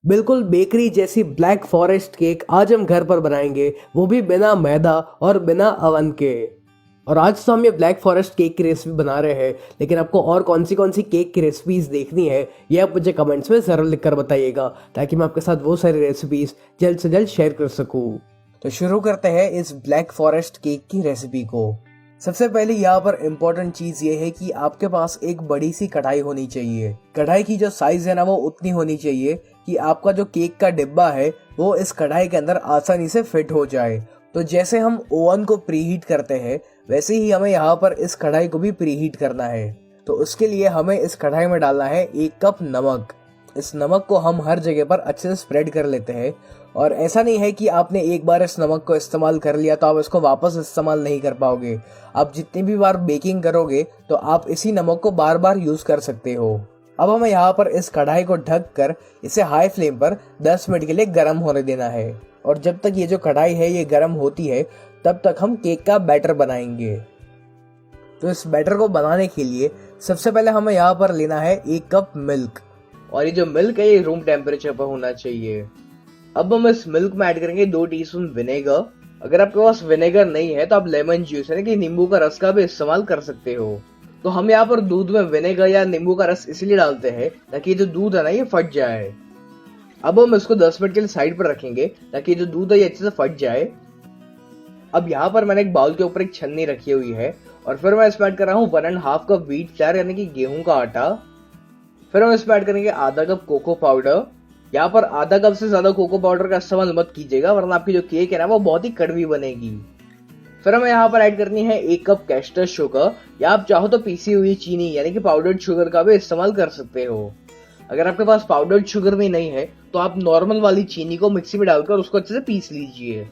बिल्कुल बेकरी जैसी black forest cake आज हम घर पर बनाएंगे, वो भी बिना मैदा और बिना अवन के। और आज तो हम ये ब्लैक फॉरेस्ट केक की रेसिपी बना रहे हैं, लेकिन आपको और कौन सी केक की रेसिपीज देखनी है ये आप मुझे कमेंट्स में ज़रूर लिख कर बताइएगा, ताकि मैं आपके साथ वो सारी रेसिपीज जल्द से जल्द शेयर कर सकूँ। तो शुरू करते हैं इस ब्लैक फॉरेस्ट केक की रेसिपी को। सबसे पहले यहाँ पर इम्पोर्टेंट चीज ये है कि आपके पास एक बड़ी सी कढ़ाई होनी चाहिए। कढ़ाई की जो साइज है ना वो उतनी होनी चाहिए कि आपका जो केक का डिब्बा है वो इस कढ़ाई के अंदर आसानी से फिट हो जाए। तो जैसे हम ओवन को प्रीहीट करते हैं वैसे ही हमें यहाँ पर इस कढ़ाई को भी प्रीहीट करना है। तो उसके लिए हमें इस कढ़ाई में डालना है 1 कप नमक। इस नमक को हम हर जगह पर अच्छे से स्प्रेड कर लेते हैं। और ऐसा नहीं है कि आपने एक बार इस नमक को इस्तेमाल कर लिया तो आप इसको वापस इस्तेमाल नहीं कर पाओगे। आप जितनी भी बार बेकिंग करोगे तो आप इसी नमक को बार बार यूज कर सकते हो। अब हमें यहाँ पर इस कढ़ाई को ढक कर इसे हाई फ्लेम पर 10 मिनट के लिए गर्म होने देना है। और जब तक ये जो कढ़ाई है ये गर्म होती है तब तक हम केक का बैटर बनाएंगे। तो इस बैटर को बनाने के लिए सबसे पहले हमें यहाँ पर लेना है 1 कप मिल्क। और ये जो मिल्क है ये रूम टेम्परेचर पर होना चाहिए। अब हम इस मिल्क में ऐड करेंगे 2 टीस्पून विनेगर। अगर आपके पास विनेगर नहीं है तो आप लेमन जूस यानी कि नींबू का रस का भी इस्तेमाल कर सकते हो। तो हम यहाँ पर दूध में विनेगर या नींबू का रस इसलिए डालते हैं ताकि जो दूध है ना ये फट जाए। अब हम इसको 10 मिनट के लिए साइड पर रखेंगे ताकि जो दूध है ये अच्छे से फट जाए। अब यहाँ पर मैंने एक बाउल के ऊपर एक छन्नी रखी हुई है और फिर मैं इसमें ऐड कर रहा हूँ 1.5 कप व्हीट फ्लावर यानी कि गेहूं का आटा। फिर हम इसमें ऐड करेंगे आधा कप कोको पाउडर। यहाँ पर आधा कप से ज्यादा कोको पाउडर का इस्तेमाल मत कीजिएगा वरना आपकी जो केक है ना वो बहुत ही कड़वी बनेगी। फिर हमें यहाँ पर ऐड करनी है 1 कप कैस्टर शुगर, या आप चाहो तो पीसी हुई चीनी यानी कि पाउडर्ड शुगर का भी इस्तेमाल कर सकते हो। अगर आपके पास पाउडर्ड शुगर भी नहीं है तो आप नॉर्मल वाली चीनी को मिक्सी में डालकर उसको अच्छे से पीस लीजिए।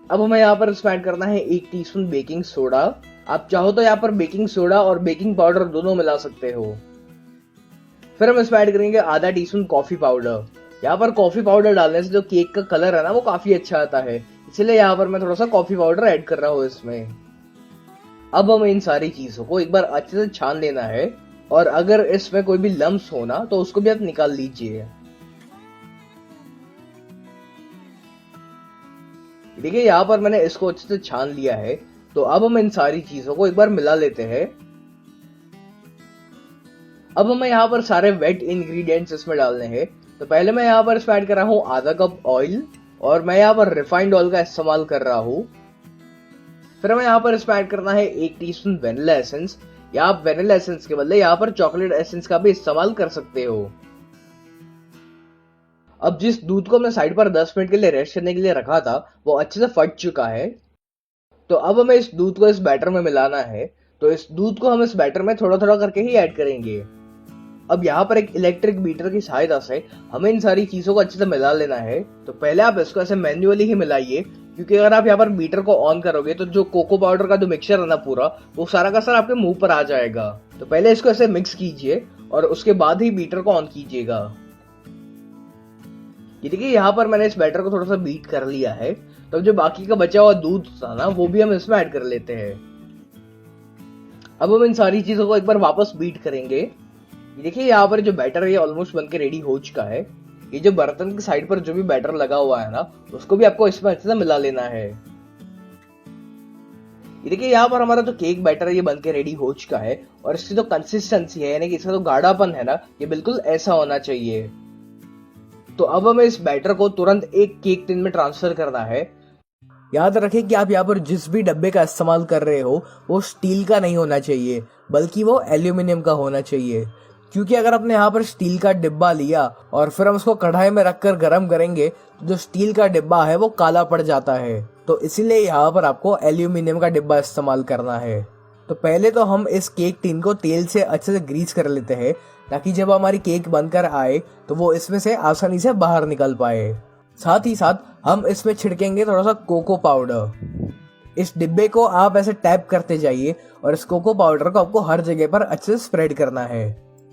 अब हमें यहाँ पर इसमें ऐड करना है 1 टीस्पून बेकिंग सोडा। आप चाहो तो यहाँ पर बेकिंग सोडा और बेकिंग पाउडर दोनों मिला सकते हो। फिर हम इसमें ऐड करेंगे आधा टीस्पून कॉफी पाउडर। यहाँ पर कॉफी पाउडर डालने से जो केक का कलर है ना वो काफी अच्छा आता है, इसलिए यहाँ पर मैं थोड़ा सा कॉफी पाउडर ऐड कर रहा हूँ इसमें। अब हमें इन सारी चीजों को एक बार अच्छे से छान लेना है और अगर इसमें कोई भी लम्स हो ना तो उसको भी आप निकाल लीजिए। देखिए यहाँ पर मैंने इसको अच्छे से छान लिया है। तो अब हम इन सारी चीजों को एक बार मिला लेते हैं। अब हमें यहाँ पर सारे वेट इंग्रेडिएंट्स इसमें डालने हैं। तो पहले मैं यहाँ पर इसमें ऐड कर रहा हूँ आधा कप ऑयल और मैं यहाँ पर रिफाइंड ऑयल का इस्तेमाल कर रहा हूँ। फिर हमें यहाँ पर इसमें ऐड करना है 1 टीस्पून वेनिला एसेंस, या आप वेनिला एसेंस के बदले यहाँ पर चॉकलेट एसेंस का भी इस्तेमाल कर सकते हो। अब जिस दूध को हमने साइड पर 10 मिनट के लिए रेस्ट करने के लिए रखा था वो अच्छे से फट चुका है। तो अब हमें इस दूध को इस बैटर में मिलाना है। तो इस दूध को हम इस बैटर में थोड़ा थोड़ा करके ही ऐड करेंगे। अब यहाँ पर एक इलेक्ट्रिक बीटर की सहायता से हमें इन सारी चीजों को अच्छे से मिला लेना है। तो पहले आप इसको ऐसे मैन्युअली ही मिलाइए, क्योंकि अगर आप यहाँ पर बीटर को ऑन करोगे तो जो कोको पाउडर का जो मिक्सचर है ना पूरा वो सारा का सारा आपके मुंह पर आ जाएगा। तो पहले इसको ऐसे मिक्स कीजिए और उसके बाद ही बीटर को ऑन कीजिएगा। ये देखिए यहाँ पर मैंने इस बैटर को थोड़ा सा बीट कर लिया है। तो जो बाकी का बचा हुआ दूध था ना वो भी हम इसमें ऐड कर लेते हैं। अब हम इन सारी चीजों को एक बार वापस बीट करेंगे। ये देखिए यहाँ पर जो बैटर है ये ऑलमोस्ट बनके रेडी हो चुका है। ये जो बर्तन की साइड पर जो भी बैटर लगा हुआ है ना उसको भी आपको इसमें अच्छे से मिला लेना है। ये देखिए यहाँ पर हमारा जो केक बैटर है ये बनके रेडी हो चुका है और इसकी जो कंसिस्टेंसी है यानी कि इसका जो गाढ़ापन है ना ये बिल्कुल ऐसा होना चाहिए। तो अब हमें इस बैटर को तुरंत एक केक टिन में ट्रांसफर करना है। याद रखें कि आप यहाँ पर जिस भी डब्बे का इस्तेमाल कर रहे हो वो स्टील का नहीं होना चाहिए बल्कि वो एल्यूमिनियम का होना चाहिए, क्योंकि अगर आपने यहाँ पर स्टील का डिब्बा लिया और फिर हम उसको कढ़ाई में रखकर गर्म करेंगे तो जो स्टील का डिब्बा है वो काला पड़ जाता है। तो इसीलिए यहाँ पर आपको एल्यूमिनियम का डिब्बा इस्तेमाल करना है। तो पहले तो हम इस केक टिन को तेल से अच्छे से ग्रीस कर लेते हैं ताकि जब हमारी केक बनकर आए तो वो इसमें से आसानी से बाहर निकल पाए। साथ ही साथ हम इसमें छिड़केंगे थोड़ा सा कोको पाउडर। इस डिब्बे को आप ऐसे टैप करते जाइए और इस कोको पाउडर को आपको हर जगह पर अच्छे से स्प्रेड करना है।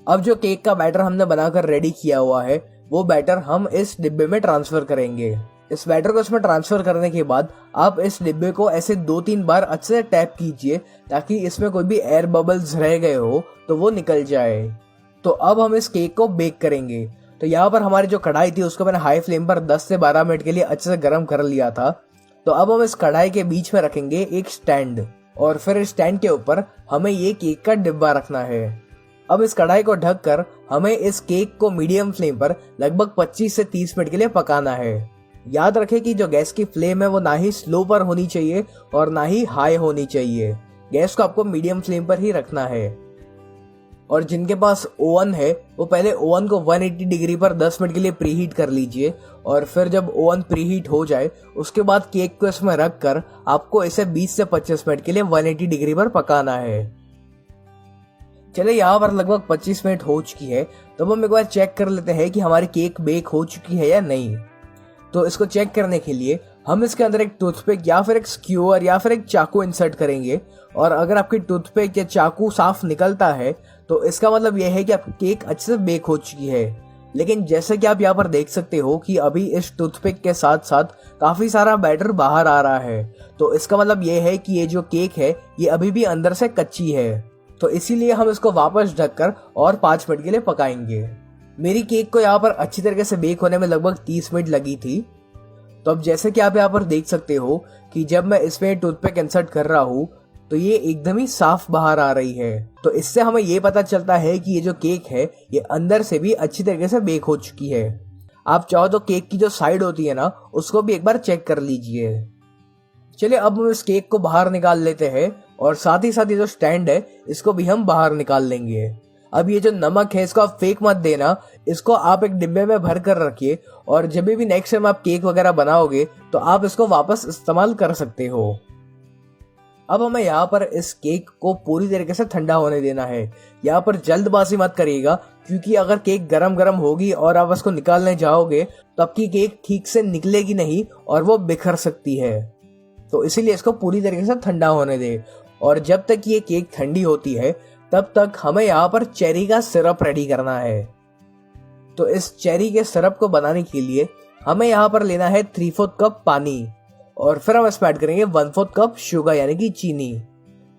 अब जो केक का बैटर हमने बनाकर रेडी किया हुआ है वो बैटर हम इस डिब्बे में ट्रांसफर करेंगे। इस बैटर को इसमें ट्रांसफर करने के बाद आप इस डिब्बे को ऐसे 2-3 बार अच्छे से टैप कीजिए ताकि इसमें कोई भी एयर बबल्स रह गए हो तो वो निकल जाए। तो अब हम इस केक को बेक करेंगे। तो यहाँ पर हमारी जो कढ़ाई थी उसको मैंने हाई फ्लेम पर 10 से 12 मिनट के लिए अच्छे से गर्म कर लिया था। तो अब हम इस कढ़ाई के बीच में रखेंगे एक स्टैंड, और फिर इस स्टैंड के ऊपर हमें ये केक का डिब्बा रखना है। अब इस कढ़ाई को ढककर हमें इस केक को मीडियम फ्लेम पर लगभग 25 से 30 मिनट के लिए पकाना है। याद रखें कि जो गैस की फ्लेम है वो ना ही स्लो पर होनी चाहिए और ना ही हाई होनी चाहिए। गैस को आपको मीडियम फ्लेम पर ही रखना है। और जिनके पास ओवन है वो पहले ओवन को 180 डिग्री पर 10 मिनट के लिए प्रीहीट कर लीजिए, और फिर जब ओवन प्रीहीट हो जाए उसके बाद केक को इसमें रख कर आपको इसे 20 से 25 मिनट के लिए 180 डिग्री पर पकाना है। चलिए यहाँ पर लगभग 25 मिनट हो चुकी है, तो अब हम एक बार चेक कर लेते हैं कि हमारी केक बेक हो चुकी है या नहीं। तो इसको चेक करने के लिए हम इसके अंदर एक टूथपिक या फिर एक स्क्यूअर या फिर एक चाकू इंसर्ट करेंगे, और अगर आपकी टूथपिक या चाकू साफ निकलता है तो इसका मतलब यह है कि आपकी केक अच्छे से बेक हो चुकी है। लेकिन जैसे कि आप यहाँ पर देख सकते हो कि अभी इस टूथपिक के साथ साथ काफी सारा बैटर बाहर आ रहा है, तो इसका मतलब यह है कि ये जो केक है ये अभी भी अंदर से कच्ची है। तो इसीलिए हम इसको वापस ढककर और 5 मिनट के लिए पकाएंगे। मेरी केक को यहाँ पर अच्छी तरीके से बेक होने में लगभग 30 मिनट लगी थी। तो अब जैसे कि आप यहाँ पर देख सकते हो कि जब मैं इसमें टूथपिक इंसर्ट कर रहा हूँ तो ये एकदम ही साफ बाहर आ रही है। तो इससे हमें ये पता चलता है कि ये जो केक है ये अंदर से भी अच्छी तरीके से बेक हो चुकी है। आप चाहो तो केक की जो साइड होती है ना उसको भी एक बार चेक कर लीजिए। चलिए अब हम इस केक को बाहर निकाल लेते हैं, और साथ ही साथ ये जो स्टैंड है इसको भी हम बाहर निकाल लेंगे। अब ये जो नमक है इसको आप फेंक मत देना, इसको आप एक डिब्बे में भर कर रखिए, और जब भी नेक्स्ट टाइम आप केक वगैरह बनाओगे तो आप इसको वापस इस्तेमाल कर सकते हो। अब हमें यहाँ पर इस केक को पूरी तरीके से ठंडा होने देना है। यहाँ पर जल्दबाजी मत करिएगा, क्योंकि अगर केक गरम गरम होगी और आप इसको निकालने जाओगे तो आपकी केक ठीक से निकलेगी नहीं और वो बिखर सकती है। तो इसीलिए इसको पूरी तरीके से ठंडा होने दे। और जब तक ये केक ठंडी होती है तब तक हमें यहाँ पर चेरी का सिरप रेडी करना है। तो इस चेरी के सिरप को बनाने के लिए हमें यहाँ पर लेना है 3/4 कप पानी, और फिर हम इसमें ऐड करेंगे 1/4 कप शुगर यानी कि चीनी।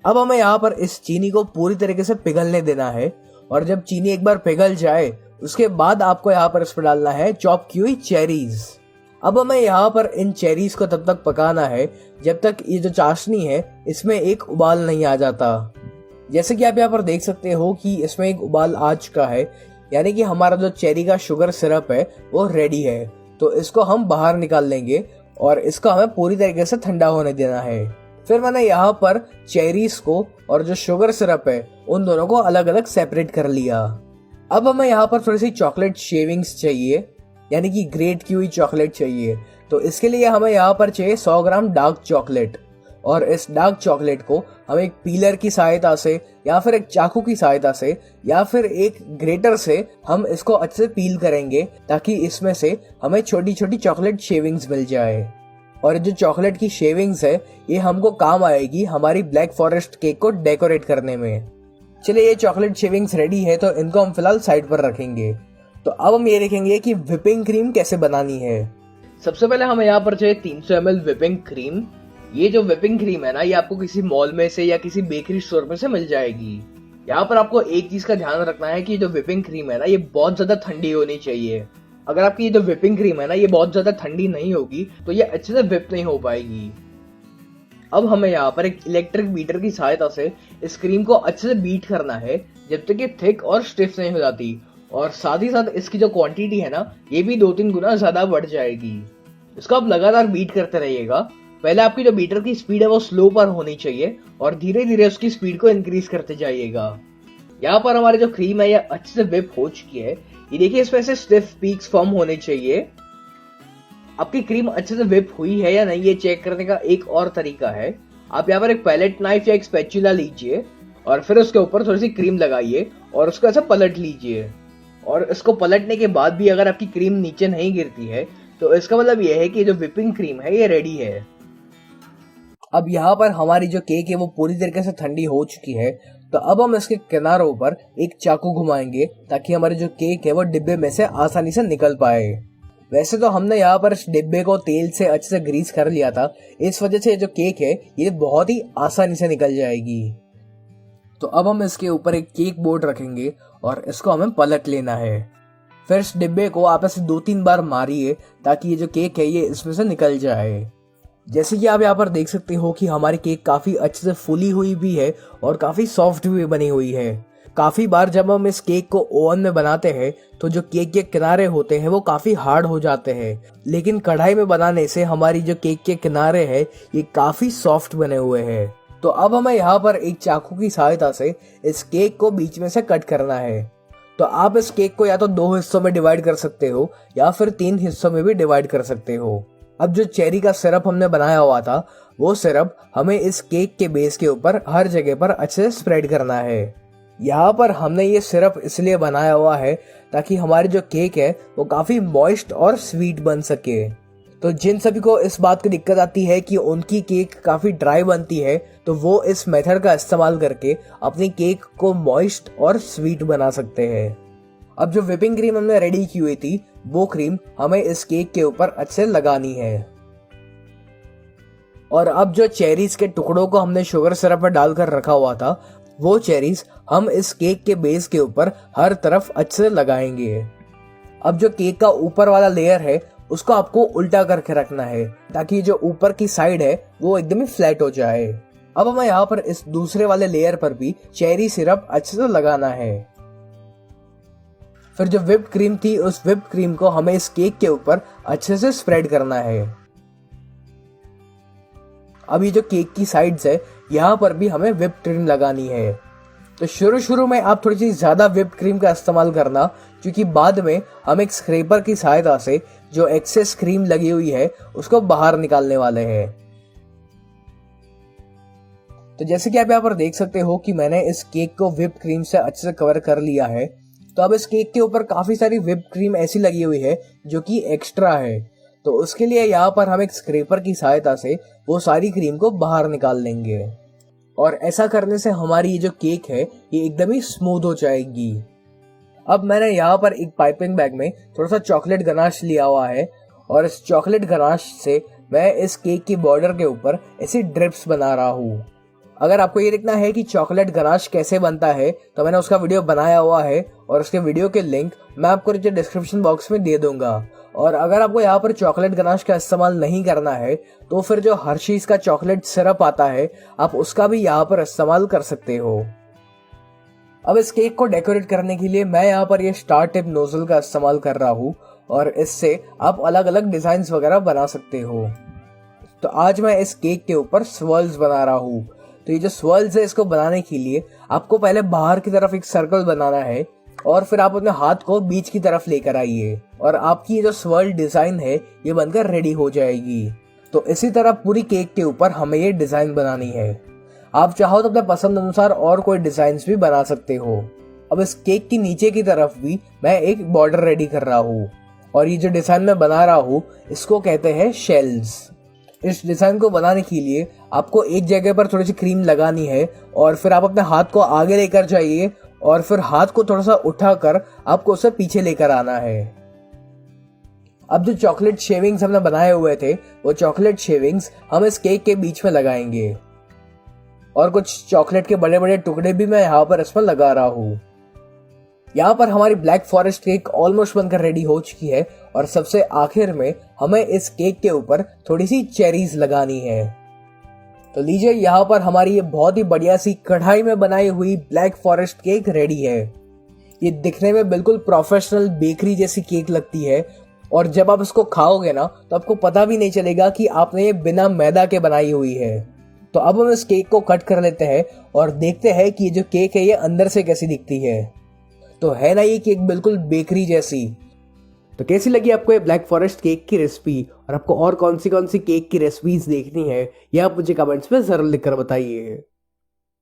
अब हमें यहाँ पर इस चीनी को पूरी तरीके से पिघलने देना है, और जब चीनी एक बार पिघल जाए उसके बाद आपको यहाँ पर इसमें डालना है चॉप की हुई चेरीज। अब हमें यहाँ पर इन चेरीज को तब तक पकाना है जब तक ये जो चाशनी है इसमें एक उबाल नहीं आ जाता। जैसे कि आप यहाँ पर देख सकते हो कि इसमें एक उबाल आ चुका है, यानी कि हमारा जो चेरी का शुगर सिरप है वो रेडी है। तो इसको हम बाहर निकाल लेंगे और इसको हमें पूरी तरीके से ठंडा होने देना है। फिर मैंने यहाँ पर चेरीज को और जो शुगर सिरप है उन दोनों को अलग अलग सेपरेट कर लिया। अब हमें यहाँ पर थोड़ी सी चॉकलेट शेविंग्स चाहिए, यानी कि ग्रेट की हुई चॉकलेट चाहिए। तो इसके लिए हमें यहाँ पर चाहिए 100 ग्राम डार्क चॉकलेट, और इस डार्क चॉकलेट को हम एक पीलर की सहायता से या फिर एक चाकू की सहायता से या फिर एक ग्रेटर से हम इसको अच्छे से पील करेंगे, ताकि इसमें से हमें छोटी छोटी चॉकलेट शेविंग्स मिल जाए। और जो चॉकलेट की शेविंग्स है ये हमको काम आएगी हमारी ब्लैक फॉरेस्ट केक को डेकोरेट करने में। चलिए ये चॉकलेट शेविंग्स रेडी है, तो इनको हम फिलहाल साइड पर रखेंगे। तो अब हम ये देखेंगे कि व्हिपिंग क्रीम कैसे बनानी है। सबसे पहले हमें यहाँ पर चाहिए 300 ml व्हिपिंग क्रीम। ये जो व्हिपिंग क्रीम है ना ये आपको किसी मॉल में से या किसी बेकरी स्टोर में से मिल जाएगी। यहाँ पर आपको एक चीज का ध्यान रखना है कि जो व्हिपिंग क्रीम है ना ये बहुत ज्यादा ठंडी होनी चाहिए। अगर आपकी ये जो व्हिपिंग क्रीम है ना ये बहुत ज्यादा ठंडी नहीं होगी तो ये अच्छे से व्हिप नहीं हो पाएगी। अब हमें यहाँ पर एक इलेक्ट्रिक बीटर की सहायता से इस क्रीम को अच्छे से बीट करना है जब तक ये थिक और स्टिफ नहीं हो जाती, और साथ ही साथ इसकी जो क्वांटिटी है ना ये भी 2-3 गुना ज्यादा बढ़ जाएगी। इसको आप लगातार बीट करते रहिएगा। पहले आपकी जो बीटर की स्पीड है वो स्लो पर होनी चाहिए और धीरे धीरे उसकी स्पीड को इंक्रीज करते जाइएगा। यहाँ पर हमारी जो क्रीम है ये अच्छे से व्हिप हो चुकी है। ये देखिए इसमें से स्टिफ पीक्स फॉर्म होने चाहिए। आपकी क्रीम अच्छे से व्हिप हुई है या नहीं ये चेक करने का एक और तरीका है, आप यहाँ पर एक पैलेट नाइफ या एक स्पैचुला लीजिए और फिर उसके ऊपर थोड़ी सी क्रीम लगाइए और उसको ऐसा पलट लीजिए। और इसको पलटने के बाद भी अगर आपकी क्रीम नीचे नहीं गिरती है तो इसका मतलब यह है कि जो व्हिपिंग क्रीम है ये रेडी है। अब यहाँ पर हमारी जो केक है वो पूरी तरीके से ठंडी हो चुकी है, तो अब हम इसके किनारों पर एक चाकू घुमाएंगे ताकि हमारी जो केक है वो डिब्बे में से आसानी से निकल पाए। वैसे तो हमने यहाँ पर इस डिब्बे को तेल से अच्छे से ग्रीस कर लिया था, इस वजह से जो केक है ये बहुत ही आसानी से निकल जाएगी। तो अब हम इसके ऊपर एक केक बोर्ड रखेंगे और इसको हमें पलट लेना है। फिर इस डिब्बे को आप ऐसे 2-3 बार मारिए ताकि ये जो केक है ये इसमें से निकल जाए। जैसे कि आप यहाँ पर देख सकते हो कि हमारी केक काफ़ी अच्छे से फूली हुई भी है और काफ़ी सॉफ्ट भी बनी हुई है। काफ़ी बार जब हम इस केक को ओवन में बनाते हैं तो जो केक के किनारे होते हैं वो काफ़ी हार्ड हो जाते हैं, लेकिन कढ़ाई में बनाने से हमारी जो केक के किनारे हैं ये काफ़ी सॉफ्ट बने हुए हैं। तो अब हमें यहाँ पर एक चाकू की सहायता से इस केक को बीच में से कट करना है। तो आप इस केक को या तो 2 हिस्सों में डिवाइड कर सकते हो या फिर 3 हिस्सों में भी डिवाइड कर सकते हो। अब जो चेरी का सिरप हमने बनाया हुआ था वो सिरप हमें इस केक के बेस के ऊपर हर जगह पर अच्छे से स्प्रेड करना है। यहाँ पर हमने ये सिरप इसलिए बनाया हुआ है ताकि हमारी जो केक है वो काफ़ी मॉइस्ट और स्वीट बन सके। तो जिन सभी को इस बात की दिक्कत आती है कि उनकी केक काफ़ी ड्राई बनती है तो वो इस मेथड का इस्तेमाल करके अपनी केक को मॉइस्ट और स्वीट बना सकते हैं। अब जो व्हिपिंग क्रीम हमने रेडी की हुई थी वो क्रीम हमें इस केक के ऊपर अच्छे से लगानी है। और अब जो चेरीज के टुकड़ों को हमने शुगर सिरप में डालकर रखा हुआ था वो चेरीज हम इस केक के बेस के ऊपर हर तरफ अच्छे से लगाएंगे। अब जो केक का ऊपर वाला लेयर है उसको आपको उल्टा करके रखना है ताकि जो ऊपर की साइड है वो एकदम ही फ्लैट हो जाए। अब हमें यहाँ पर इस दूसरे वाले लेयर पर भी चेरी सिरप अच्छे से लगाना है। फिर जो व्हिप्ड क्रीम थी उस व्हिप्ड क्रीम को हमें इस केक के ऊपर अच्छे से स्प्रेड करना है। अब ये जो केक की साइड्स है यहाँ पर भी हमें व्हिप्ड क्रीम लगानी है। तो शुरू में आप थोड़ी सी ज्यादा व्हिप्ड क्रीम का इस्तेमाल करना, क्योंकि बाद में हम एक स्क्रैपर की सहायता से जो एक्सेस क्रीम लगी हुई है उसको बाहर निकालने वाले हैं। तो जैसे कि आप यहाँ पर देख सकते हो कि मैंने इस केक को व्हिप्ड क्रीम से अच्छे से कवर कर लिया है। तो अब इस केक के ऊपर काफी सारी व्हिप्ड क्रीम ऐसी लगी हुई है जो कि एक्स्ट्रा है। तो उसके लिए यहाँ पर हम एक स्क्रैपर की सहायता से वो सारी क्रीम को बाहर निकाल लेंगे और ऐसा करने से हमारी ये जो केक है ये एकदम ही स्मूथ हो जाएगी। अब मैंने यहाँ पर एक पाइपिंग बैग में थोड़ा सा चॉकलेट गनाश लिया हुआ है और इस चॉकलेट गनाश से मैं इस केक की बॉर्डर के ऊपर ऐसी ड्रिप्स बना रहा हूँ। अगर आपको ये देखना है कि चॉकलेट गनाश कैसे बनता है तो मैंने उसका वीडियो बनाया हुआ है और उसके वीडियो के लिंक मैं आपको नीचे डिस्क्रिप्शन बॉक्स में दे दूंगा। और अगर आपको यहाँ पर चॉकलेट गनाश का इस्तेमाल नहीं करना है तो फिर जो हर्शीज का चॉकलेट सिरप आता है आप उसका भी यहाँ पर इस्तेमाल कर सकते हो। अब इस केक को डेकोरेट करने के लिए मैं यहाँ पर ये स्टार टिप नोजल का इस्तेमाल कर रहा हूँ और इससे आप अलग अलग डिजाइन वगैरह बना सकते हो। तो आज मैं इस केक के ऊपर स्वर्ल्स बना रहा हूँ। तो ये जो स्वर्ल्स है इसको बनाने के लिए आपको पहले बाहर की तरफ एक सर्कल बनाना है और फिर आप अपने हाथ को बीच की तरफ लेकर आइए और आपकी ये जो स्वर्ल डिजाइन है ये बनकर रेडी हो जाएगी। तो इसी तरह पूरी केक के ऊपर हमें ये डिजाइन बनानी है। आप चाहो तो अपने पसंद अनुसार और कोई डिजाइन भी बना सकते हो। अब इस केक की नीचे की तरफ भी मैं एक बॉर्डर रेडी कर रहा हूँ और ये जो डिजाइन मैं बना रहा हूँ इसको कहते हैं शेल्स। इस डिजाइन को बनाने के लिए आपको एक जगह पर थोड़ी सी क्रीम लगानी है और फिर आप अपने हाथ को आगे लेकर जाइए और फिर हाथ को थोड़ा सा उठाकर आपको उसे पीछे लेकर आना है। अब जो चॉकलेट शेविंग्स हमने बनाए हुए थे वो चॉकलेट शेविंग्स हम इस केक के बीच में लगाएंगे और कुछ चॉकलेट के बड़े बड़े टुकड़े भी मैं यहाँ पर इसमें लगा रहा हूँ। यहाँ पर हमारी ब्लैक फॉरेस्ट केक ऑलमोस्ट बनकर रेडी हो चुकी है और सबसे आखिर में हमें इस केक के ऊपर थोड़ी सी चेरीज लगानी है। तो लीजिए यहाँ पर हमारी ये बहुत ही बढ़िया सी कढ़ाई में बनाई हुई ब्लैक फॉरेस्ट केक रेडी है। ये दिखने में बिल्कुल प्रोफेशनल बेकरी जैसी केक लगती है और जब आप इसको खाओगे ना तो आपको पता भी नहीं चलेगा कि आपने ये बिना मैदा के बनाई हुई है। तो अब हम इस केक को कट कर लेते हैं और देखते हैं कि ये जो केक है ये अंदर से कैसी दिखती है। तो है ना ये केक बिल्कुल बेकरी जैसी। तो कैसी लगी आपको ये ब्लैक फॉरेस्ट केक की रेसिपी और आपको और कौन सी केक की रेसिपीज देखनी है ये आप मुझे कमेंट्स में जरूर लिखकर बताइए।